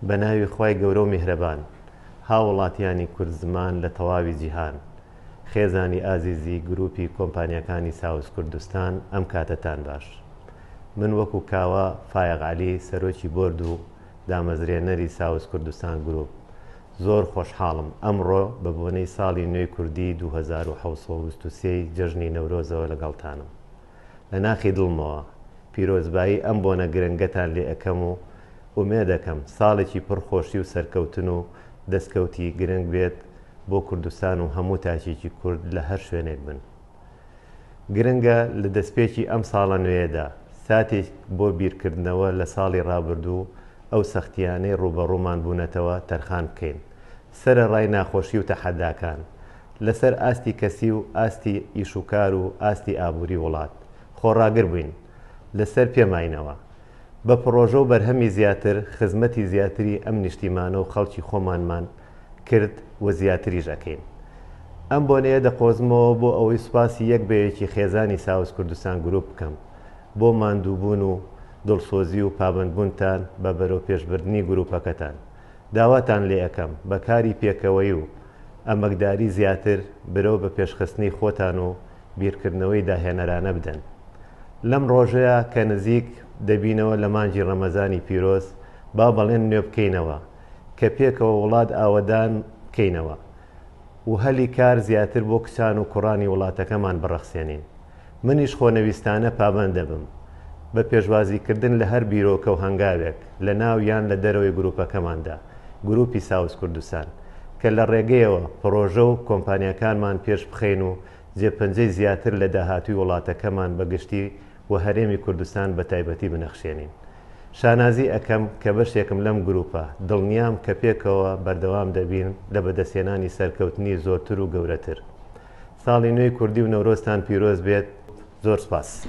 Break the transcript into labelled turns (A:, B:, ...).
A: بەناوی خوای گەورە و میهرەبان، هاوڵاتیانی کورد زمان لە تەواوی جیهان، خێزانی ئازیزی گروپی کۆمپانیەکانی ساوز کوردستان، ئەم کاتتان باش. من وەکو کاوە فایق عەلی سەرۆکی بۆرد و دامەزرێنەری ساوز کوردستان گروپ زۆر خۆشحاڵم ئەمڕۆ بە بۆنەی ساڵی نوێی کوردی 2723 جەژنی نەورۆزەوە لەگەڵتانم. لە ناخی دڵمەوە پیرۆزبایی ئەم بۆنە گرنگەتان لێ ئەەکەم و ئومێ دەکەم ساڵێکی پڕخۆشی و سەرکەوتن و دەستکەوتی گرنگ بێت بۆ کوردستان و هەموو تاچێکی کورد لە هەر شوێنێک بن. گرنگە لە دەستپێکی ئەم ساڵە نوێیەدا ساتێک بۆ بیرکردنەوە لە ساڵی ڕابردوو ئەو سەختیانەی ڕوبەڕوومان بوونەتەوە تەرخان بکەین، سرە ڕای ناخۆشی و تەحەداکان لەسەر ئاستی کەسی و ئاستی ئیشوکار و ئاستی ئابووری وڵات خۆڕاگر بووین لەسەر پێماینەوە بە پرۆژە و بەرهەمی زیاتر خزمەتی زیاتری ئەم نیشتیمانە و خەڵکی خۆمانمان کرد و زیاتریش ئەکەین. ئەم بۆنەیە دەقۆزمەوە بۆ ئەوەی سوپاسی یەک بەیەکی خێزانی ساوز کوردستان گروپ بکەم بۆ ماندووبوون و دڵسۆزی و پابندبوونتان بە بەرەو پێشبردننی گروپەکەتان. داواتان لێ ئەەکەم بەکاری پێکەوەی و ئەمەکداری زیاتر برەو بە پێشخستنی خۆتان و بیرکردنەوەی داهێنەرانە بدەن. لەم ڕۆژەیە کە نزیک دەبینەوە لە مانجی ڕەمەزانی پیرۆز با بەڵێن نوێ بکەینەوە کە پێکەوە وڵات ئاوەدان بکەینەوە و هەلی کار زیاتر بۆ کچان و کوڕانی وڵاتەکەمان بڕەخسێنین. منیش خۆنەویستانە پابند دەبم بە پێشوازیکردن لە هەر بیرۆکە و هەنگاوێک لە ناو یان لە دەرەوەی گروپەکەماندا گروپی ساوز کوردستان کە لە ڕێگەیەوە پرۆژە و کۆمپانیەکانمان پێش بخەین و جێپەنجەی زیاتر لە داهاتووی وڵاتەکەمان بەگشتی و هەرێمی کوردستان بە تایبەتی بنەخشێنین. شانازی ئەەکەم کە بەشێکم لەم گروپە دڵنیام کە پێکەوە بەردەوام دەبین لە بەدەستێنانی سەرکەوتنی زۆرتر و گەورەتر. ساڵی نوێی کوردی و نەورۆزتان پیرۆز بێت. زۆر سپاس.